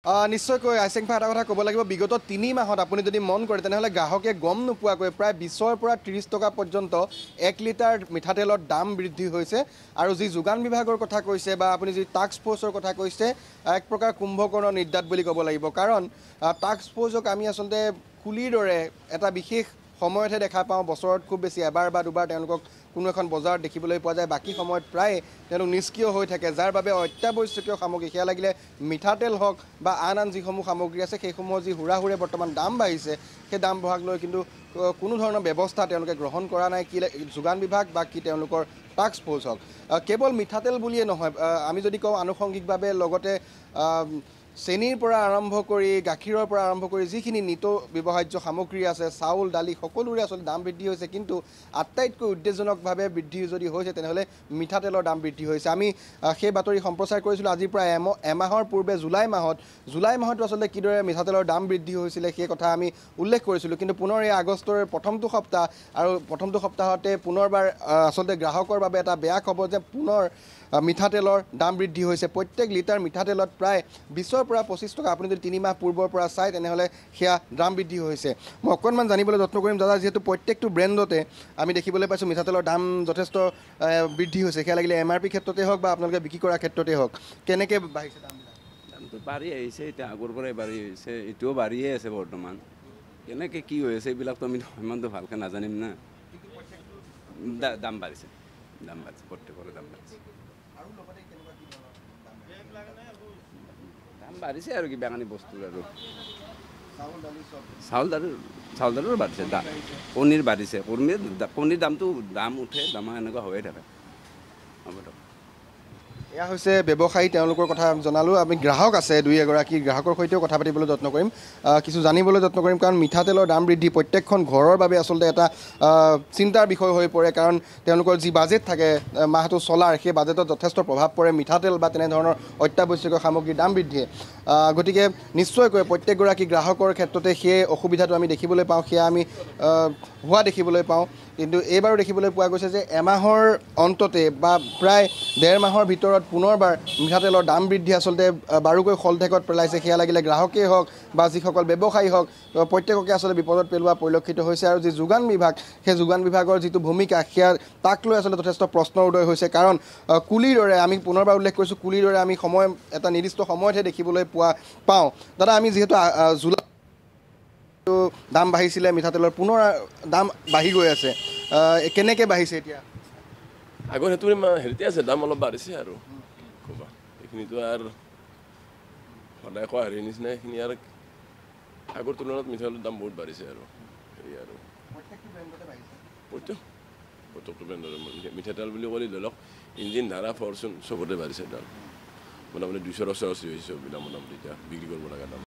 নিশ্চয়কৈ আইচেংফা এটা কথা ক'ব লাগিব বিগত ৩ মাহত আপুনি যদি মন কৰে তেনেহ'লে গ্ৰাহকে গম নোপোৱাকৈ প্ৰায় ২০ৰ পৰা ৩০ টকা পৰ্যন্ত ১ লিটাৰ মিঠাতেলৰ দাম বৃদ্ধি হৈছে আৰু যি যোগান বিভাগৰ কথা কৈছে বা আপুনি যি টাস্ক ফ'ৰ্চৰ কথা কৈছে এক প্ৰকাৰ কুম্ভকৰ্ণ নিৰ্দাত বুলি ক'ব লাগিব কাৰণ টাস্ক ফ'ৰ্চক আমি আচলতে কুলিৰ দৰে এটা বিশেষ সময়তহে দেখা পাওঁ বছৰত খুব বেছি এবাৰ বা দুবাৰ তেওঁলোকক কোনো এখন বজাৰত দেখিবলৈ পোৱা যায় বাকী সময়ত প্ৰায় তেওঁলোক নিষ্ক্ৰিয় হৈ থাকে যাৰ বাবে অত্যাৱশ্যকীয় সামগ্ৰী সেয়া লাগিলে মিঠাতেল হওক বা আন যিসমূহ সামগ্ৰী আছে সেইসমূহৰ যি হুৰাহুৰে বৰ্তমান দাম বাঢ়িছে সেই দাম বঢ়াক লৈ কিন্তু কোনো ধৰণৰ ব্যৱস্থা তেওঁলোকে গ্ৰহণ কৰা নাই কি যোগান বিভাগ বা কি তেওঁলোকৰ টাস্ক ফ'ৰ্চ হওক কেৱল মিঠাতেল বুলিয়ে নহয় আমি যদি কওঁ আনুষংগিকভাৱে লগতে চেনিৰ পৰা আৰম্ভ কৰি গাখীৰৰ পৰা আৰম্ভ কৰি যিখিনি নিত ব্যৱহাৰ্য সামগ্ৰী আছে চাউল দালি সকলোৰে আচলতে দাম বৃদ্ধি হৈছে কিন্তু আটাইতকৈ উদ্বেগজনকভাৱে বৃদ্ধি যদি হৈছে তেনেহ'লে মিঠাতেলৰ দাম বৃদ্ধি হৈছে আমি সেই বাতৰি সম্প্ৰচাৰ কৰিছিলোঁ আজিৰ পৰা এমাহৰ পূৰ্বে জুলাই মাহতো আচলতে কিদৰে মিঠাতেলৰ দাম বৃদ্ধি হৈছিলে সেই কথা আমি উল্লেখ কৰিছিলোঁ কিন্তু পুনৰ এই আগষ্টৰ প্ৰথমটো সপ্তাহ আৰু প্ৰথমটো সপ্তাহতে পুনৰবাৰ আচলতে গ্ৰাহকৰ বাবে এটা বেয়া খবৰ যে পুনৰ মিঠাতেলৰ দাম বৃদ্ধি হৈছে প্ৰত্যেক লিটাৰ মিঠাতেলত প্ৰায় ২০ৰ পৰা ২৫ টকা আপুনি যদি ৩ মাহ পূৰ্বৰ পৰা চাই তেনেহ'লে সেয়া দাম বৃদ্ধি হৈছে মই অকণমান জানিবলৈ যত্ন কৰিম দাদা যিহেতু প্ৰত্যেকটো ব্ৰেণ্ডতে আমি দেখিবলৈ পাইছোঁ মিঠাতেলৰ দাম যথেষ্ট বৃদ্ধি হৈছে সেয়া লাগিলে MRP ক্ষেত্ৰতে হওক বা আপোনালোকে বিক্ৰী কৰাৰ ক্ষেত্ৰতে হওক কেনেকৈ বাঢ়িছে দামটো বাঢ়ি আহিছে এতিয়া আগৰ পৰাই বাঢ়ি আহিছে এতিয়াও বাঢ়িয়ে আছে বৰ্তমান কেনেকৈ কি হৈ আছে এইবিলাকতো আমি ইমানটো ভালকৈ নাজানিম না দাম বাঢ়িছে প্ৰত্যেকৰে দাম বাঢ়িছে দাম বাঢ়িছে আৰু কিবা কানি বস্তুৰ আৰু চাউল দালিৰো বাঢ়িছে কণীৰ বাঢ়িছে কণীৰ দাম উঠে দাম এনেকুৱা হৈয়ে থাকে হ'ব দিয়ক এয়া হৈছে ব্যৱসায়ী তেওঁলোকৰ কথা জনালোঁ আমি গ্ৰাহক আছে দুই এগৰাকী গ্ৰাহকৰ সৈতেও কথা পাতিবলৈ যত্ন কৰিম কিছু জানিবলৈ যত্ন কৰিম কাৰণ মিঠাতেলৰ দাম বৃদ্ধি প্ৰত্যেকখন ঘৰৰ বাবে আচলতে এটা চিন্তাৰ বিষয় হৈ পৰে কাৰণ তেওঁলোকৰ যি বাজেট থাকে মাহটো চলাৰ সেই বাজেটত যথেষ্ট প্ৰভাৱ পৰে মিঠাতেল বা তেনেধৰণৰ অত্যাৱশ্যকীয় সামগ্ৰীৰ দাম বৃদ্ধিয়ে গতিকে নিশ্চয়কৈ প্ৰত্যেকগৰাকী গ্ৰাহকৰ ক্ষেত্ৰতে সেই অসুবিধাটো আমি দেখিবলৈ পাওঁ সেয়া আমি হোৱা দেখিবলৈ পাওঁ কিন্তু এইবাৰো দেখিবলৈ পোৱা গৈছে যে এমাহৰ অন্ততে বা প্ৰায় ১.৫ মাহৰ ভিতৰত পুনৰবাৰ মিঠাতেলৰ দাম বৃদ্ধি আচলতে বাৰুকৈ খলঠেকত পেলাইছে সেয়া লাগিলে গ্ৰাহকেই হওক বা যিসকল ব্যৱসায়ী হওক প্ৰত্যেককে আচলতে বিপদত পেলোৱা পৰিলক্ষিত হৈছে আৰু যি যোগান বিভাগ সেই যোগান বিভাগৰ যিটো ভূমিকা সেয়া তাক লৈ আচলতে যথেষ্ট প্ৰশ্নৰ উদয় হৈছে কাৰণ কুলিৰ দৰে আমি পুনৰবাৰ উল্লেখ কৰিছোঁ কুলিৰ দৰে আমি এটা নিৰ্দিষ্ট সময়তহে দেখিবলৈ পাওঁ দাদা আমি যিহেতু জুলাই দাম বাঢ়িছিলে মিঠাতেলৰ পুনৰ দাম বাঢ়ি গৈ আছে কেনেকৈ বাঢ়িছে এতিয়া আগৰ সেইটো হেৰিতে আছে দাম অলপ বাঢ়িছে আৰু ক'বা এইখিনিতো আৰু সদায় কোৱা হেৰি নিচিনা এইখিনি আৰু আগৰ তুলনাত মিঠাইৰ দাম বহুত বাঢ়িছে আৰু হেৰি আৰু প্ৰত্যেকটো ব্ৰেণ্ডৰে মিঠাতেল বুলি ক'লে ধৰি লওক ইঞ্জিন ধাৰা ফৰচুন চবতে বাঢ়িছে দাম মোটামুটি ২০০ৰ ওচৰা ওচৰি হৈছে মোটামুটি এতিয়া বিক্ৰী কৰিব লগা দাম